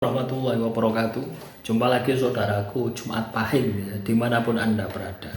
Warahmatullahi wabarakatuh. Jumpa lagi saudaraku Jumat Pahing ya, dimanapun Anda berada.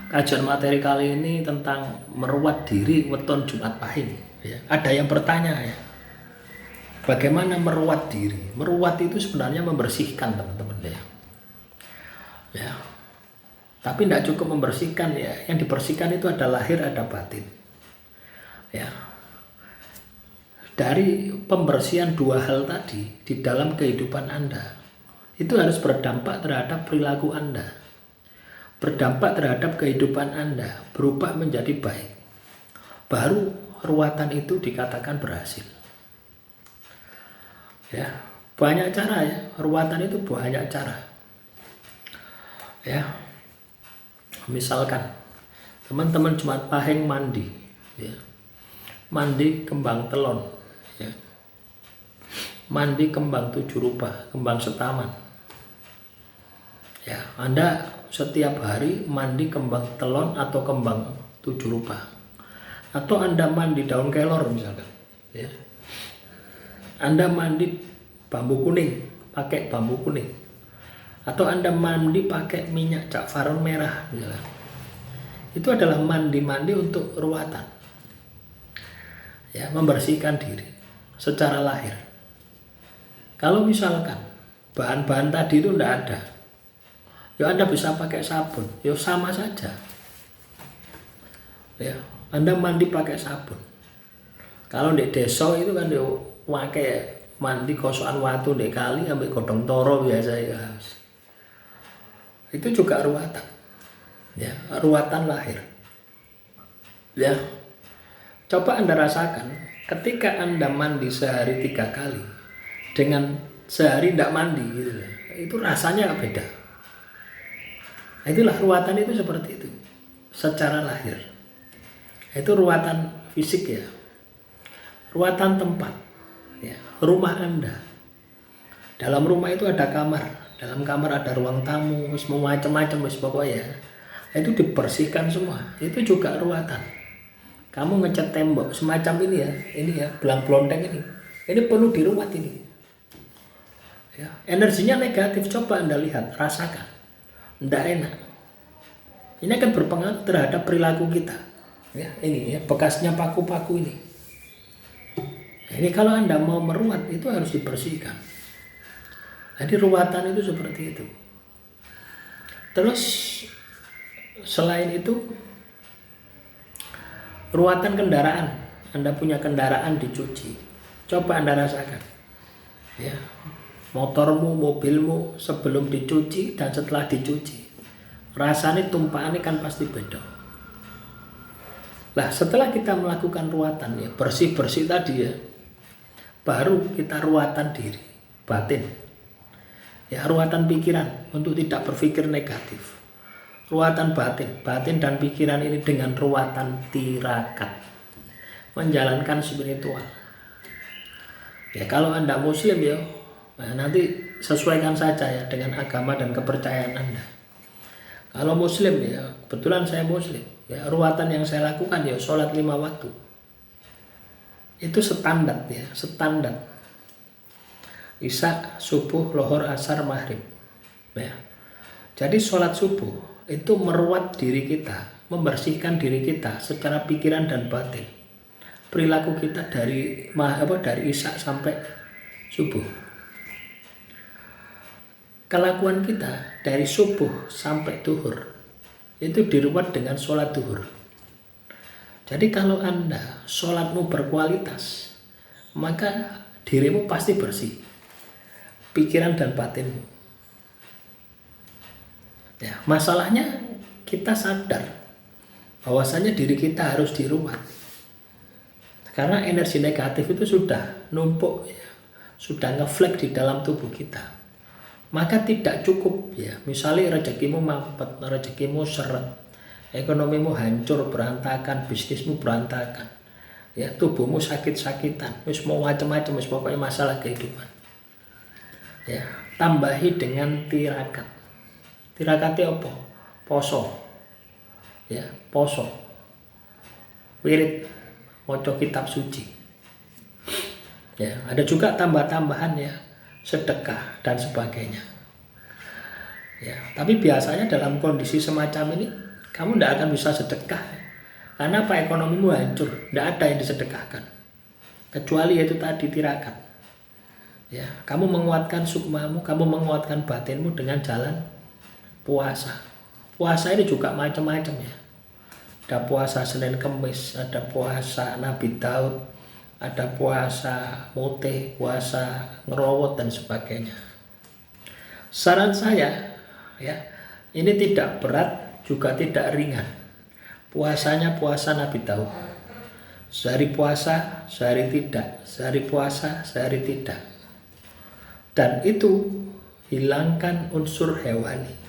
Kajian materi kali ini tentang meruat diri weton Jumat Pahing ya. Ada yang bertanya ya, bagaimana meruat diri? Meruat itu sebenarnya membersihkan teman-teman ya. Tapi tidak cukup membersihkan ya. Yang dibersihkan itu ada lahir, ada batin ya. Dari pembersihan dua hal tadi di dalam kehidupan Anda, itu harus berdampak terhadap perilaku Anda, berdampak terhadap kehidupan Anda, berubah menjadi baik. Baru ruatan itu dikatakan berhasil. Ya, banyak cara ya, ruatan itu banyak cara. Ya, misalkan teman-teman Jumat Pahing mandi, ya, mandi kembang telon. Ya. Mandi kembang 7 rupa, kembang setaman. Ya, Anda setiap hari mandi kembang telon atau kembang 7 rupa. Atau Anda mandi daun kelor misalkan. Ya. Anda mandi bambu kuning, pakai bambu kuning. Atau Anda mandi pakai minyak jakfaron merah misalkan. Itu adalah mandi-mandi untuk ruatan. Ya, membersihkan diri secara lahir. Kalau misalkan bahan-bahan tadi itu tidak ada, ya Anda bisa pakai sabun, ya sama saja. Ya, Anda mandi pakai sabun. Kalau di desa itu kan ya pakai mandi kosokan watu di kali ambil godong toro biasa ya. Itu juga ruatan. Ya, ruatan lahir. Ya. Coba Anda rasakan ketika Anda mandi sehari 3 kali dengan sehari tidak mandi gitu, itu rasanya beda. Itulah ruatan itu seperti itu secara lahir. Itu ruatan fisik ya. Ruatan tempat ya, rumah Anda. Dalam rumah itu ada kamar, dalam kamar ada ruang tamu, semua macam-macam pokoknya. Itu dibersihkan semua. Itu juga ruatan. Kamu ngecat tembok semacam ini ya, belang-belonteng ini perlu diruat ini. Ya, energinya negatif, coba Anda lihat, rasakan, tidak enak. Ini akan berpengaruh terhadap perilaku kita. Ya, ini ya bekasnya paku-paku ini. Ini kalau Anda mau meruat itu harus dibersihkan. Jadi ruatan itu seperti itu. Terus selain itu, ruatan kendaraan. Anda punya kendaraan dicuci, coba Anda rasakan ya, motormu, mobilmu sebelum dicuci dan setelah dicuci, rasanya tumpahannya kan pasti beda. Nah, setelah kita melakukan ruatan ya, bersih-bersih tadi ya, baru kita ruatan diri, batin ya, ruatan pikiran untuk tidak berpikir negatif. Ruatan batin dan pikiran ini dengan ruatan tirakat, menjalankan spiritual. Ya, kalau Anda Muslim ya, nanti sesuaikan saja ya dengan agama dan kepercayaan Anda. Kalau Muslim ya, kebetulan saya Muslim, ya ruatan yang saya lakukan ya sholat 5 waktu. Itu standar ya, standar. Isya, subuh, lohor, asar, maghrib. Ya. Jadi sholat subuh itu meruat diri kita, membersihkan diri kita secara pikiran dan batin. Perilaku kita dari isya sampai subuh. Kelakuan kita dari subuh sampai duhur itu diruat dengan sholat duhur. Jadi kalau Anda sholatmu berkualitas, maka dirimu pasti bersih, pikiran dan batinmu. Ya, masalahnya kita sadar bahwasanya diri kita harus diruat. Karena energi negatif itu sudah numpuk ya, sudah ngeflek di dalam tubuh kita. Maka tidak cukup ya, misalnya rezekimu mampet, rezekimu seret, ekonomimu hancur berantakan, bisnismu berantakan. Ya, tubuhmu sakit-sakitan, mau macam-macam, pokoknya masalah kehidupan. Ya, tambahi dengan tirakat. Tirakatnya apa? Poso. Ya, poso. Wirid, maca kitab suci. Ya, ada juga tambah-tambahan ya. sedekah dan sebagainya. Ya, tapi biasanya dalam kondisi semacam ini kamu tidak akan bisa sedekah. Karena apa? Ekonomimu hancur, tidak ada yang disedekahkan. Kecuali itu tadi tirakat. Ya, kamu menguatkan sukmamu, kamu menguatkan batinmu dengan jalan puasa. Puasa ini juga macam-macam ya. Ada puasa Senin Kemis, ada puasa Nabi Daud, ada puasa mutih, puasa ngerowot dan sebagainya. Saran saya ya, ini tidak berat juga tidak ringan. Puasanya puasa Nabi Daud. Sehari puasa, sehari tidak. Sehari puasa, sehari tidak. Dan itu hilangkan unsur hewani.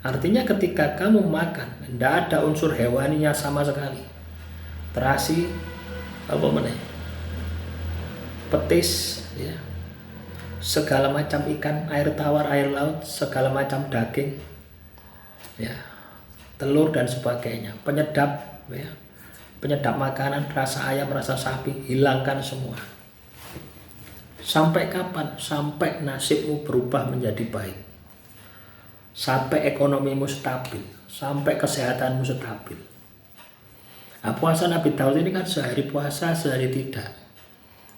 Artinya ketika kamu makan, tidak ada unsur hewaninya sama sekali. Terasi, apa meneh, petis, ya, segala macam ikan, air tawar, air laut, segala macam daging, ya, telur dan sebagainya, penyedap, ya, penyedap makanan, rasa ayam, rasa sapi, hilangkan semua. Sampai kapan? Sampai nasibmu berubah menjadi baik. Sampai ekonomimu stabil, sampai kesehatanmu stabil. Nah, puasa Nabi Daud ini kan sehari puasa, sehari tidak.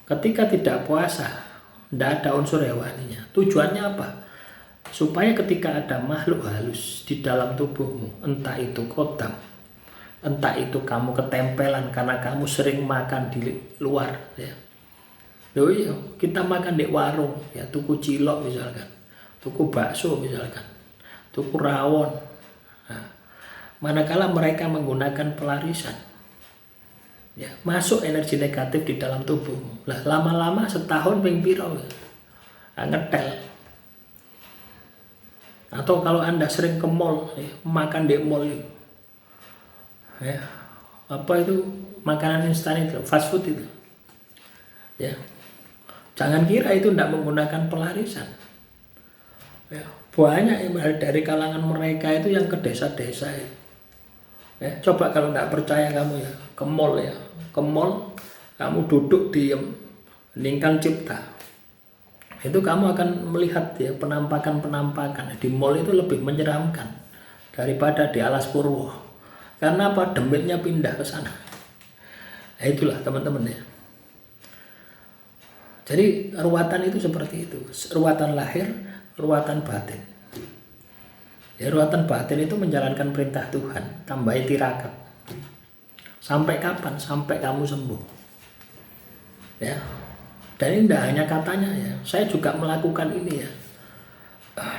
Ketika tidak puasa, tidak ada unsur hewaninya. Tujuannya apa? Supaya ketika ada makhluk halus di dalam tubuhmu, entah itu kodam, entah itu kamu ketempelan karena kamu sering makan di luar, ya. Loh iya, kita makan di warung, ya, tuku cilok misalkan, tuku bakso misalkan, tuku rawon. Nah, manakala mereka menggunakan pelarisan, ya, masuk energi negatif di dalam tubuhmu. Lah lama-lama setahun ping piro, ya, ngetel. Atau kalau Anda sering ke mall, ya, makan di mall, ya, apa itu makanan instan itu, fast food itu, ya, jangan kira itu tidak menggunakan pelarisan. Ya, banyak dari kalangan mereka itu yang ke desa-desa. Ya, coba kalau tidak percaya kamu ya ke mall, ya, ke mall kamu duduk diem, heningkan cipta. Itu kamu akan melihat ya penampakan-penampakan di mall itu lebih menyeramkan daripada di Alas Purwo. Karena apa? Demitnya pindah ke sana. Nah, itulah teman-teman ya. Jadi ruwatan itu seperti itu. Ruwatan lahir, ruwatan batin. Ya, ruwatan batin itu menjalankan perintah Tuhan, tambahi tirakat. Sampai kapan? Sampai kamu sembuh. Ya. Dan ini tidak hanya katanya ya, saya juga melakukan ini ya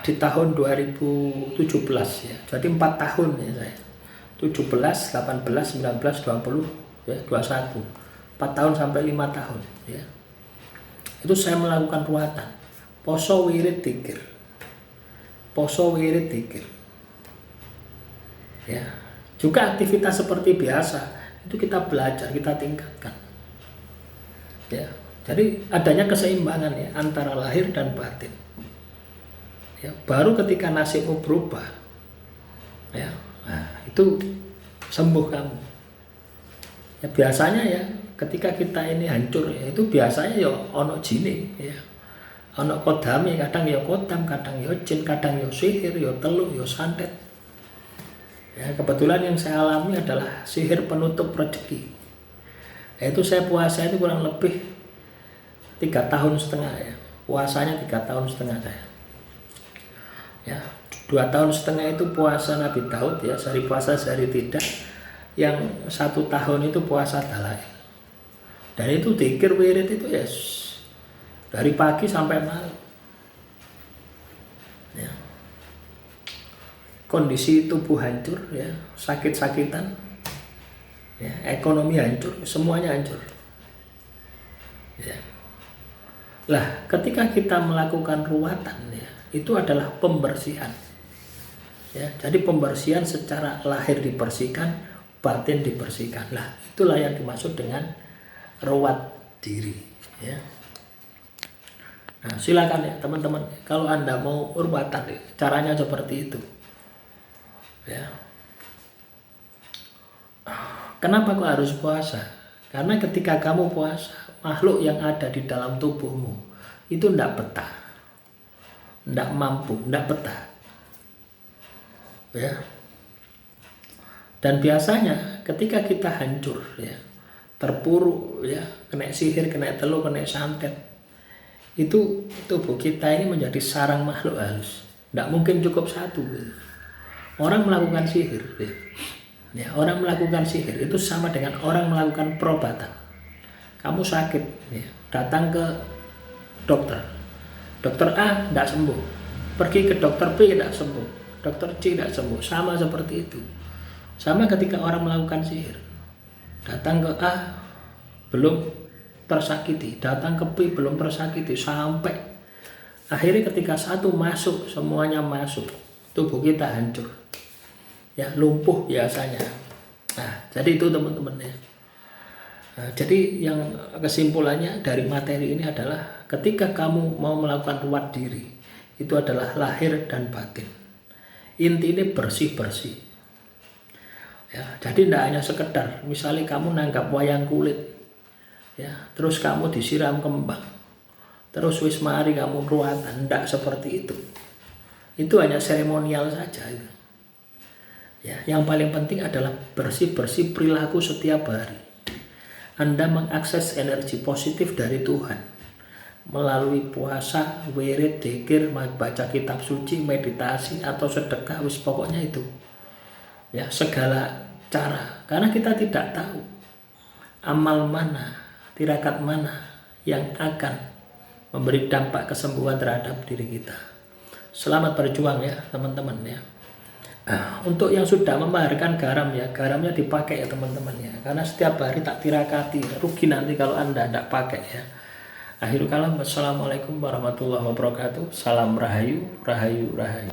di tahun 2017 ya. Jadi 4 tahun ya saya. 17, 18, 19, 20 ya, 21. 4 tahun sampai 5 tahun ya. Itu saya melakukan ruwatan. Poso wirid dzikir. Poso wirid dzikir. Ya. Juga aktivitas seperti biasa itu kita belajar, kita tingkatkan. Ya. Jadi adanya keseimbangan ya antara lahir dan batin. Ya, baru ketika nasibmu berubah, ya, nah, itu sembuh kamu. Ya, biasanya ya ketika kita ini hancur ya, itu biasanya ya ono jini ya, ono kodami, kadang ya kodam, kadang ya jin, kadang ya sihir, ya teluk, ya santet. Ya, kebetulan yang saya alami adalah sihir penutup rezeki. Yaitu saya puasa itu kurang lebih 3,5 tahun ya, puasanya 3,5 tahun saya. Ya, 2,5 tahun itu puasa Nabi Daud ya, sehari puasa sehari tidak. Yang 1 tahun itu puasa dalail. Dan itu dzikir wirid itu ya dari pagi sampai malam. Ya. Kondisi tubuh hancur ya, sakit-sakitan, ya, ekonomi hancur, semuanya hancur. Ya. Lah, ketika kita melakukan ruwatan ya, itu adalah pembersihan. Ya, jadi pembersihan secara lahir dibersihkan, batin dibersihkan. Lah, itulah yang dimaksud dengan ruwat diri. Ya. Nah, silakan ya teman-teman, kalau Anda mau ruwatan, ya, caranya seperti itu. Ya. Kenapa kok harus puasa? Karena ketika kamu puasa, makhluk yang ada di dalam tubuhmu itu tidak betah. tidak mampu, tidak betah. Ya. Dan biasanya ketika kita hancur, ya, terpuruk, ya, kena sihir, kena telur, kena santet, itu tubuh kita ini menjadi sarang makhluk halus. Tidak mungkin cukup satu. Gitu. Orang melakukan sihir, ya, orang melakukan sihir itu sama dengan orang melakukan perobatan. Kamu sakit, ya, datang ke dokter. Dokter A tidak sembuh, pergi ke dokter B tidak sembuh, dokter C tidak sembuh. Sama seperti itu. Sama ketika orang melakukan sihir, datang ke A belum tersakiti, datang ke B belum tersakiti, sampai akhirnya ketika satu masuk, semuanya masuk, tubuh kita hancur, ya, lumpuh biasanya. Nah, jadi itu teman-teman ya. Nah, jadi yang kesimpulannya dari materi ini adalah ketika kamu mau melakukan ruat diri, itu adalah lahir dan batin. Inti ini bersih-bersih. Ya, jadi tidak hanya sekedar misalnya kamu nanggap wayang kulit, ya, terus kamu disiram kembang, terus wis mari kamu ruatan, tidak seperti itu. Itu hanya seremonial saja. Ya, yang paling penting adalah bersih-bersih perilaku setiap hari. Anda mengakses energi positif dari Tuhan melalui puasa, wirid, dzikir, baca kitab suci, meditasi atau sedekah, wis pokoknya itu. Ya, segala cara, karena kita tidak tahu amal mana, tirakat mana yang akan memberi dampak kesembuhan terhadap diri kita. Selamat berjuang ya teman-teman ya. Untuk yang sudah memaharkan garam ya, garamnya dipakai ya teman-teman ya, karena setiap hari tak tirakati, rugi nanti kalau Anda tidak pakai ya. Akhirul kalam, wassalamualaikum warahmatullahi wabarakatuh. Salam rahayu, rahayu, rahayu.